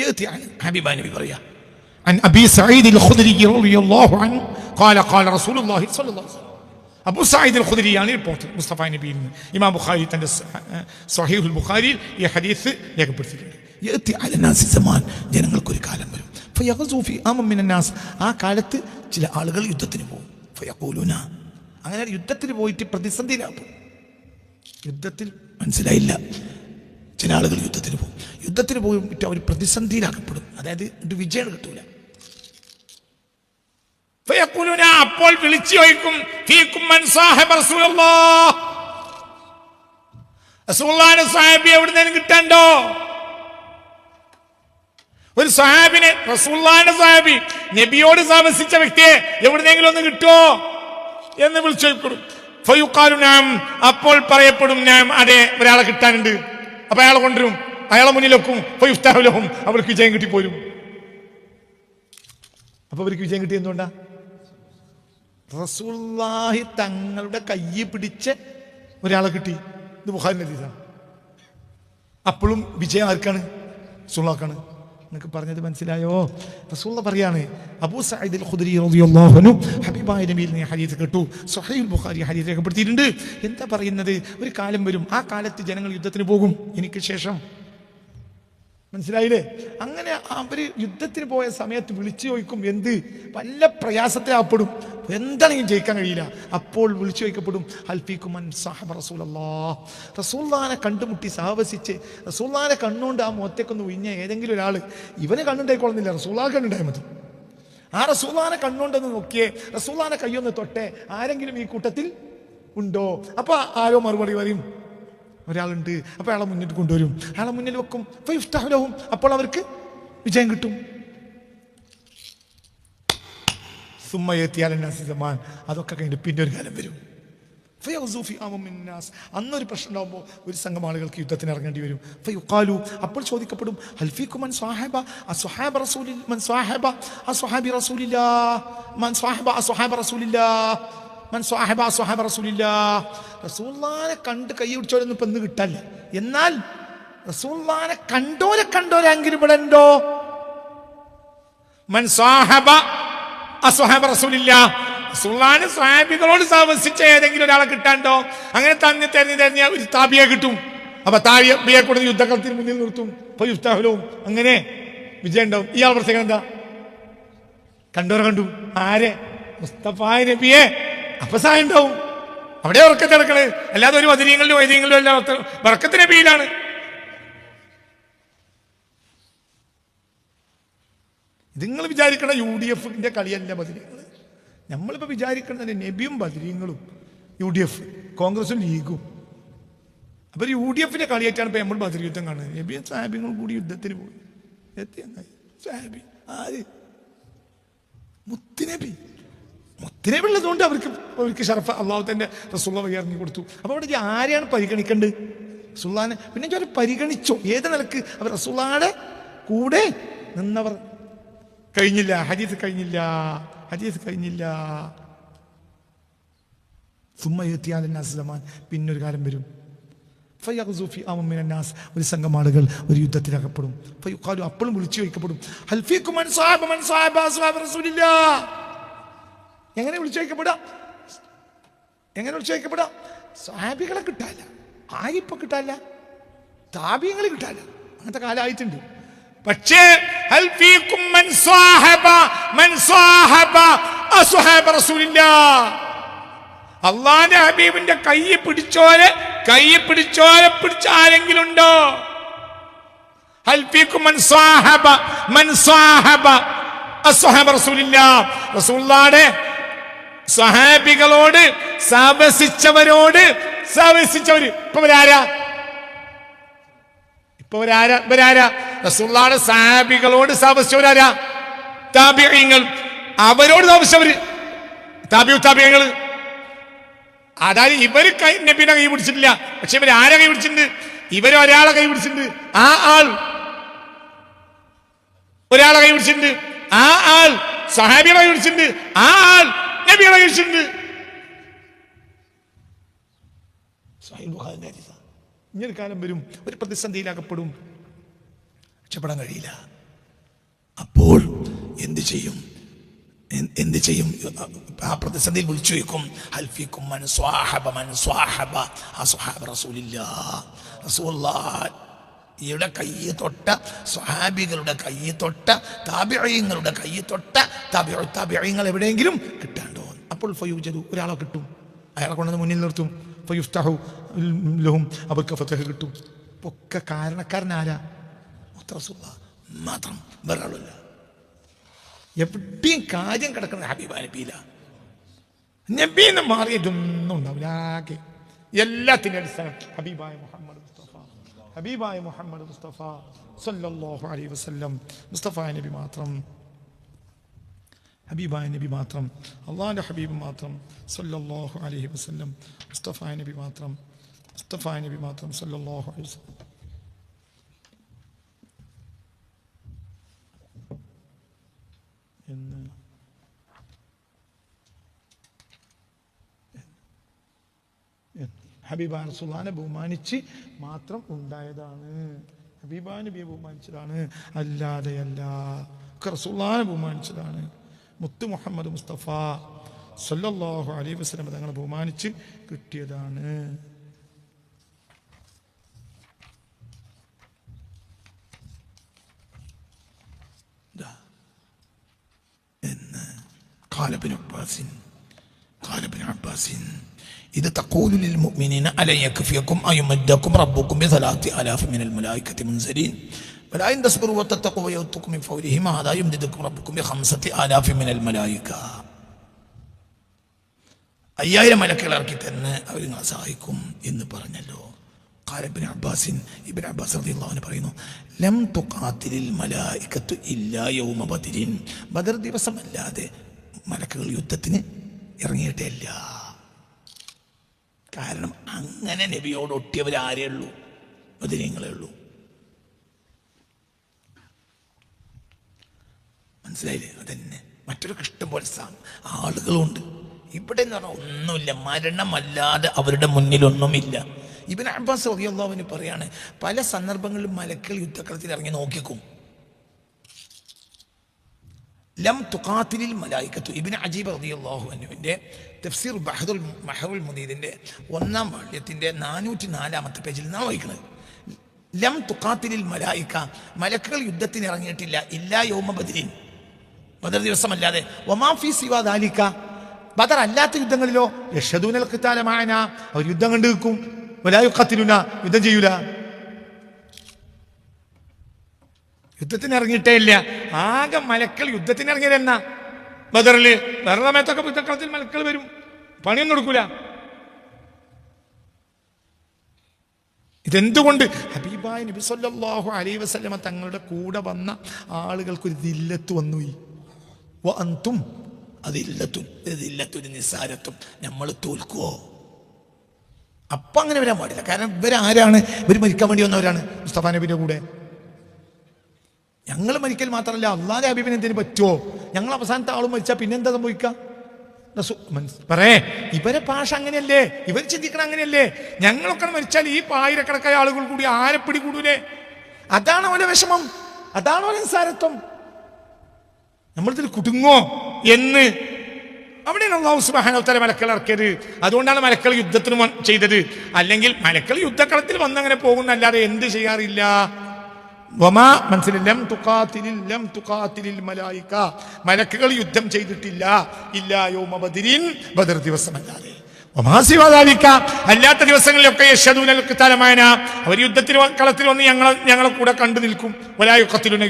യഅതി അൻ ഹബീബ നബി പറയാ, عن أبي سعيد الخدري رضي الله عنه قال قال رسول الله صلى الله عليه وسلم. അബൂ സഈദ് അൽ ഖുദരി ആണ് റിപ്പോർട്ട് മുസ്തഫ നബിയിൽ നിന്ന്. ഇമാം ബുഖാരി തന്റെ സ്വഹീഹുൽ ബുഖാരിയിൽ ഈ ഹദീസ് രേഖപ്പെടുത്തിയിട്ടുണ്ട്. യഅതി അല നാസി സമാൻ, ജനങ്ങൾക്കൊരു കാലം വരും, ഫയഗ്സു ഫി ആമൻ മിനൻ നാസ്, ആ കാലത്ത് ചില ആളുകൾ യുദ്ധത്തിന് പോകും. ഫയഖൂലുന, അങ്ങനെ യുദ്ധത്തിന് പോയിട്ട് പ്രതിസന്ധിയിലാകും. യുദ്ധത്തിൽ മനസ്സിലായില്ല, ചില ആളുകൾ യുദ്ധത്തിന് പോകും. യുദ്ധത്തിന് പോയിട്ട് അവർ പ്രതിസന്ധിയിലാക്കപ്പെടും, അതായത് വിജയം കിട്ടൂല. അപ്പോൾ വിളിച്ചു ചോദിക്കും, റസൂലുള്ളാഹിന്റെ സ്വഹാബി എവിടുന്നേലും കിട്ടാണ്ടോ? ഒരു സ്വഹാബിനെ, റസൂലുള്ളാഹിന്റെ സ്വഹാബി, നബിയോട് താമസിച്ച വ്യക്തിയെ എവിടുന്നെങ്കിലും ഒന്ന് കിട്ടുമോ എന്ന് വിളിച്ചു ചോദിക്കും. ഫയുഖാലു നഅം, അപ്പോൾ പറയപ്പെടും നഅം, അതെ ഒരാളെ കിട്ടാനുണ്ട്. അപ്പൊ അയാളെ കൊണ്ടുവരും, അയാളെ മുന്നിൽ വെക്കും. ഫയുഫ്തഹു ലഹും, അവർക്ക് വിജയം കിട്ടിപ്പോരും. അപ്പൊ അവർക്ക് വിജയം കിട്ടി എന്തുകൊണ്ടാ? റസൂലുള്ളാഹി തങ്ങളുടെ കയ്യിൽ പിടിച്ച് ഒരാളെ കിട്ടി. ഇത് ബുഖാരിന്റെ ഹദീസാണ്. അപ്പോഴും വിജയം ആർക്കാണ്? റസൂലുള്ളാഹിക്കാണ്. നിങ്ങൾക്ക് പറഞ്ഞത് മനസ്സിലായോ? റസൂലുള്ളാഹി പറയാണ്, അബൂ സഈദ് അൽ ഖുദരി റളിയല്ലാഹു അൻഹു ഹബീബായ നബിയിൽ നിന്ന് ഹദീസ് കേട്ടു. സ്വഹീഹുൽ ബുഖാരി ഹദീസ് രേഖപ്പെടുത്തിയിട്ടുണ്ട്. എന്താ പറയുന്നത്? ഒരു കാലം വരും, ആ കാലത്ത് ജനങ്ങൾ യുദ്ധത്തിന് പോകും എനിക്ക് ശേഷം. മനസ്സിലായില്ലേ? അങ്ങനെ അവര് യുദ്ധത്തിന് പോയ സമയത്ത് വിളിച്ചു ചോദിക്കും. എന്ത്? വല്ല പ്രയാസത്തിലാപ്പെടും, എന്താണെങ്കിലും ജയിക്കാൻ കഴിയില്ല. അപ്പോൾ വിളിച്ചു ചോദിക്കപ്പെടും, ഹൽഫീക്കും മൻ സഹബ റസൂലല്ലാഹ്, റസൂലുള്ളാഹിനെ കണ്ടുമുട്ടി സഹവസിച്ച് റസൂലുള്ളാഹിനെ കണ്ണുകൊണ്ട് ആ മുഖത്തേക്കൊന്ന് ഉഴിഞ്ഞ ഏതെങ്കിലും ഒരാൾ, ഇവനെ കണ്ണുണ്ടായിക്കൊള്ളുന്നില്ല, റസൂലുള്ളാഹി കണ്ണുണ്ടായാൽ മതി. ആ റസൂലുള്ളാഹിനെ കണ്ണുകൊണ്ടൊന്ന് നോക്കിയേ, റസൂലുള്ളാഹിനെ കയ്യൊന്ന് തൊട്ടേ, ആരെങ്കിലും ഈ കൂട്ടത്തിൽ ഉണ്ടോ? അപ്പൊ ആരോ മറുപടി പറയും, ഒരാളുണ്ട്. അപ്പൊ അയാളെ മുന്നിട്ട് കൊണ്ടുവരും, അയാളെ മുന്നിൽ വെക്കും. ഫയുഫ്തഹു ലഹും, അപ്പോൾ അവർക്ക് വിജയം കിട്ടും. സുമ്മ യഅതി അല നാസി സമാൻ, അതൊക്കെ കഴിഞ്ഞിട്ട് പിന്നെ ഒരു കാലം വരും. ഫയഗ്സു ഫി ആമൻ മിനൻ നാസ്, അന്നൊരു പ്രശ്നം ഉണ്ടാകുമ്പോൾ ഒരു സംഘം ആളുകൾക്ക് യുദ്ധത്തിന് ഇറങ്ങേണ്ടി വരും. ഫയുഖാലു, അപ്പോൾ ചോദിക്കപ്പെടും, ഹൽ ഫീകും മൻ സ്വഹാബ അസ്വഹാബ റസൂലിൽ മൻ സ്വഹാബ അസ്വഹാബി റസൂലില്ലാഹ് മൻ സ്വഹാബ അസ്വഹാബ റസൂലില്ലാഹ് മൻ സ്വഹാബ അസ്വഹാബ റസൂലില്ലാഹ്. റസൂലുള്ളാഹിനെ കണ്ട് കൈ പിടിച്ചോരൊന്നും ഇപ്പം ഇന്ന് കിട്ടാല്ല. എന്നാൽ റസൂലുള്ളാഹിനെ കണ്ടോരെങ്കിലും ഇവിടെ ഉണ്ടോ? മൻ സ്വഹാബ അസ്വഹാബ റസൂലില്ലാഹ്, റസൂലുള്ളാഹിന്റെ സ്വഹാബികളോട് താമസിച്ച ഏതെങ്കിലും ഒരാളെ കിട്ടാണ്ടോ? അങ്ങനെ തെരഞ്ഞ ഒരു താബിയെ കിട്ടും. അപ്പൊ താബിയെ കൂടെ യുദ്ധക്കളത്തിന് മുന്നിൽ നിർത്തും. ഫയുഫ്തഹു ലഹും, അങ്ങനെ വിജയം ഉണ്ടാവും. ഇയാൾ പ്രത്യേകം എന്താ? കണ്ടോരെ കണ്ടു. ആരെ? മുസ്തഫ നബിയെ. അപ്പൊ സഹായം ഉണ്ടാവും. അവിടെ ഉറക്കത്ത് നടക്കണേ, അല്ലാതെ ഒരു വദരീങ്ങളിലും വൈദ്യങ്ങളിലും എല്ലാം ബർക്കത്ത് നബിയിലാണ്. നിങ്ങൾ വിചാരിക്കണ UDFന്റെ കളിയല്ല ബദരീങ്ങൾ. നമ്മളിപ്പോൾ വിചാരിക്കുന്നത് നബിയും ബദരീങ്ങളും UDF, കോൺഗ്രസും ലീഗും. അപ്പൊ UDFന്റെ കളിയായിട്ടാണ് ഇപ്പൊ നമ്മൾ ബദർ യുദ്ധം കാണുന്നത്. നബിയും സാഹിബിങ്ങളും കൂടി യുദ്ധത്തിന് പോയി. സാഹിബി ആര്? മുത്തുനബി. മുത്തുനബി ഉള്ളതുകൊണ്ട് അവർക്ക് ഷറഫ് അള്ളാഹു തന്നെ റസൂലുള്ളാഹി ഇറങ്ങി കൊടുത്തു. അപ്പൊ അവിടെ ആരെയാണ് പരിഗണിക്കേണ്ടത്? റസൂലുള്ളാഹിനെ. പിന്നെ അവർ പരിഗണിച്ചോ? ഏത് നിലക്ക്? അവർ റസൂലുള്ളാഹിയുടെ കൂടെ നിന്നവർ. കഴിഞ്ഞില്ല, ഹദീസ് കഴിഞ്ഞില്ല. സുമ്മ യഅതി അല നാസി സമാൻ, പിന്നൊരു കാലം വരും. ഫയഗ്സു ഫി ആമൻ മിനൻ നാസ്, ഒരു സംഘം ആളുകൾ ഒരു യുദ്ധത്തിലകപ്പെടും. ഫയുഖാലു, അപ്പോഴും വിളിച്ചു ചോദിക്കപ്പെടും, ഹൽ ഫീകും മൻ സ്വഹാബ അസ്വഹാബ റസൂലില്ലാഹ്. എങ്ങനെ വിളിച്ചു ചോദിക്കപ്പെടാം? സ്വഹാബികളെ കിട്ടാല്ല. ആരിപ്പോ കിട്ടാല്ല? താബിയങ്ങളെ കിട്ടാല്ല. അങ്ങനത്തെ കാലമായിട്ടുണ്ട്. പക്ഷേ ഹൽ ഫീകും മൻ സ്വാഹബ അസ്ഹാബ റസൂലില്ലാഹ്, അല്ലാഹുവിന്റെ ഹബീബിന്റെ കൈ പിടിച്ചോരെ പിടിച്ച ആരെങ്കിലും ഉണ്ടോ? ഹൽ ഫീകും മൻ സ്വാഹബ അസ്ഹാബ റസൂലില്ലാഹ്, റസൂലുള്ളാഹിയുടെ സ്വഹാബികളോട് സഹവസിച്ചവര് ഇവരാരാ? റസൂലുള്ളാഹിയുടെ സ്വഹാബികളോട് സഹവസിച്ചവരാരാ? താബിഈങ്ങൾ. അവരോട് സഹവസിച്ചവര് താബിഈങ്ങൾ. അതായത് ഇവര് നബിയുടെ കൈ പിടിച്ചിട്ടില്ല, പക്ഷെ ഇവർ ആരെ കൈ പിടിച്ചിട്ടുണ്ട്? ഇവരൊരാളെ കൈ പിടിച്ചിട്ടുണ്ട്. ആ ആൾ ഒരാളെ കൈ പിടിച്ചിട്ടുണ്ട്. ആ ആൾ സ്വഹാബികളെ കൈ പിടിച്ചിട്ടുണ്ട്. ആ ആൾ നബിയുടെ കൈ പിടിച്ചിട്ടുണ്ട്. ഇങ്ങനെ കാലം വരും, ഒരു പ്രതിസന്ധിയിലാകപ്പെടും, രക്ഷപ്പെടാൻ കഴിയില്ല. അപ്പോൾ എന്ത് ചെയ്യും? ആ പ്രതിസന്ധിയിൽ വിളിച്ചു വയ്ക്കും, ഹൽ ഫീകും മൻ സ്വാഹബ അസ്ഹാബ റസൂലില്ലാഹ്, റസൂലുള്ളാഹിയുടെ കൈ തൊട്ട സ്വഹാബികളുടെ കൈ തൊട്ട താബിഈങ്ങളുടെ കൈ തൊട്ട താബിഈങ്ങൾ എവിടെയെങ്കിലും കിട്ടാണ്ടോ? അപ്പോൾ ഫയൂജദു, ഒരാളെ കിട്ടും, അയാളെ കൊണ്ടുവന്ന് മുന്നിൽ നിർത്തും. ഫയുഫ്തഹു ലഹും, അവർക്ക് ഫതഹ് കിട്ടും. ഒക്കെ കാരണക്കാരനാരാ? റസൂലുള്ളാഹ് മാത്രം, വേറെ ആളില്ല. എവിടെയും കാര്യം കിടക്കുന്ന ഹബീബായ നബിയില. നബീന്ന് മാറിയിട്ടൊന്നും ഉണ്ടാവില്ല. ആകെ എല്ലാത്തിൻ്റെ അടിസ്ഥാനം ഹബീബായ മുഹമ്മദ് മുസ്തഫ സല്ലല്ലാഹു അലൈഹി വസല്ലം. മുസ്തഫായ നബി മാത്രം, ഹബീബായ നബി മാത്രം, അള്ളാഹിൻ്റെ ഹബീബ് മാത്രം സല്ലല്ലാഹു അലൈഹി വസല്ലം. മുസ്തഫായ നബി മാത്രം സല്ലല്ലാഹു അലൈഹി വസല്ലം. ഹബീബായ റസൂലുള്ളാഹിനെ ബഹുമാനിച്ച് മാത്രം ഉണ്ടായതാണ്. ഹബീബായ നബിയെ ബഹുമാനിച്ചതാണ്, അല്ലാതെയല്ല. റസൂലുള്ളാഹിനെ ബഹുമാനിച്ചതാണ്. മുത്ത് മുഹമ്മദ് മുസ്തഫ സല്ലല്ലാഹു അലൈഹി വസല്ലം തങ്ങളെ ബഹുമാനിച്ച് കിട്ടിയതാണ്. എന്ന് ഖാല ഇബ്നു അബ്ബാസിൻ ഇത് തഖൂലു ലിൽ മുഅ്മിനീന അല യക്ഫിയകും അയുമദ്ദകും റബ്ബുകും ബിസലാത്തി അലാഫി മിനൽ മലായികതി മുൻസലീൻ വലാ ഇൻ തസ്ബിറു വതത്തഖു വയഉതുകും മിൻ ഫൗരിഹിം ഹദാ യുംദിദുകും റബ്ബുകും ബിഖംസതി ആലാഫി മിനൽ മലായിക. 5000 മലക്കുകളെ ഇറക്കി തന്നെ അവർ നിങ്ങളെ സഹായിക്കും എന്ന് പറഞ്ഞല്ലോ. ഖാല ഇബ്നു അബ്ബാസ് റളിയല്ലാഹു അൻഹു പറയുന്നു, ലം തുഖാതിലിൽ മലായികത്തു ഇല്ലാ യൗമ ബദരിൻ, ബദർ ദിവസമല്ലാതെ മലക്കുകൾ യുദ്ധത്തിന് ഇറങ്ങിയിട്ടില്ല. കാരണം അങ്ങനെ നബിയോട് ഒട്ടിയവരാരേ ഉള്ളൂ? ബദരീങ്ങളേ ഉള്ളൂ. മനസ്സിലായില്ലേ? അതന്നെ. മറ്റൊരു ഇഷ്ടം പോലെ ആളുകളുണ്ട്. ഇവിടെ എന്ന് പറഞ്ഞാൽ ഒന്നുമില്ല, മരണമല്ലാതെ അവരുടെ മുന്നിലൊന്നുമില്ല. ഇബ്നു അബ്ബാസ് റളിയല്ലാഹു അൻഹു പറയാണ്, പല സന്ദർഭങ്ങളിലും മലക്കുകൾ യുദ്ധക്കളത്തിൽ ഇറങ്ങി നോക്കിക്കും. ലം തുഖാതിലിൽ മലായികത്തു. ഇബ്നു അജീബ് റളിയല്ലാഹു അൻഹുവിന്റെ തഫ്സീർ ബഹറുൽ മുനീദിന്റെ 1-ാം വാള്യത്തിന്റെ 404-ാമത്തെ പേജിൽ നാം വായിക്കുന്നത്, ലം തുഖാതിലിൽ മലായിക, മലക്കുകൾ യുദ്ധത്തിന് ഇറങ്ങിയിട്ടില്ല, ഇല്ലാ യൗമ ബദരിൻ, ബദർ ദിവസമല്ലാതെ. വമാ ഫീ സിവാ ദാലിക, ബദർ അല്ലാത്ത യുദ്ധങ്ങളിലോ യഷ്ഹദൂനൽ ഖിതാല മഅന, അവർ യുദ്ധം കണ്ടു നിൽക്കും. വലാ യുഖാതിലുന, യുദ്ധം ചെയ്യൂല. യുദ്ധത്തിന് ഇറങ്ങിയിട്ടേ ഇല്ല. ആകെ മലക്കൾ യുദ്ധത്തിന് ഇറങ്ങിയതെന്നാ ബദറില്. വേറെ സമയത്തൊക്കെ യുദ്ധക്കളത്തിൽ മലക്കൾ വരും, പണിയൊന്നും കൊടുക്കൂല. ഇതെന്തുകൊണ്ട്? ഹബീബായ നബി സല്ലല്ലാഹു അലൈഹി വസല്ലമ തങ്ങളുടെ കൂടെ വന്ന ആളുകൾക്കൊരു ദില്ലത്ത് വന്നു. അന്തും അതില്ലത്തും നിസ്സാരത്തും, നമ്മൾ തോൽക്കുവോ? അപ്പം അങ്ങനെ വരാൻ പാടില്ല. കാരണം ഇവരാരാണ്? ഇവർ മരിക്കാൻ വേണ്ടി വന്നവരാണ് മുസ്തഫ നബിയുടെ കൂടെ. ഞങ്ങൾ മരിക്കൽ മാത്രമല്ല, അള്ളാഹുവിന്റെ ഹബീബിന് എന്തിനു പറ്റുമോ? ഞങ്ങൾ അവസാനത്തെ ആളും മരിച്ചാൽ പിന്നെന്താ സംഭവിക്കുക? പറയേ, ഇവരെ ഭാഷ അങ്ങനെയല്ലേ, ഇവർ ചിന്തിക്കണം അങ്ങനെയല്ലേ. ഞങ്ങളൊക്കെ മരിച്ചാൽ ഈ 1000കണക്കായ ആളുകൾ കൂടി ആരെ പിടികൂടൂലേ? അതാണ് അവന്റെ വിഷമം, അതാണ് അവന്റെ നിസ്സാരത്വം. നമ്മളിതിൽ കുടുങ്ങോ എന്ന് അവിടെയാണ് അല്ലാഹു സുബ്ഹാനഹു വ തആല മലക്കൾ ഇറക്കിയത്. അതുകൊണ്ടാണ് മലക്കൾ യുദ്ധത്തിന് ചെയ്തത്. അല്ലെങ്കിൽ മലക്കൾ യുദ്ധക്കളത്തിൽ വന്നങ്ങനെ പോകുന്നല്ലാതെ എന്ത് ചെയ്യാറില്ല? വമാ മനസ്സിലായി ലം തുഖാതിലിൽ മലായിക മലക്കുകൾ യുദ്ധം ചെയ്തിട്ടില്ല ഇല്ലാ യൗമ ബദരിൻ ബദർ ദിവസമല്ലാതെ വമാ സിവാ ദാലിക അല്ലാത്ത ദിവസങ്ങളിലൊക്കെ യശ്ഹദൂനൽ ഖിതാലമാന അവർ യുദ്ധത്തിൽ കളത്തിൽ വന്ന് ഞങ്ങളെ കൂടെ കണ്ടു നിൽക്കും വലാ യുഖത്തിലുന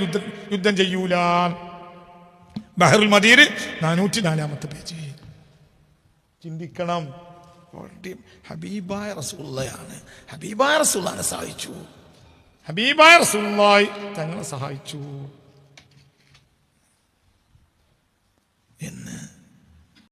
യുദ്ധം ചെയ്യൂല. ബഹറുൽ മദീർ 404 പേജ്. ചിന്തിക്കണം. ഹബീബായ റസൂലുള്ളാഹിയാണ്. ഹബീബായ റസൂലുള്ളാഹിനെ സഹായിച്ചു. ഹബീബായ റസൂലുള്ളാഹി തങ്ങളെ സഹായിച്ചു എന്ന്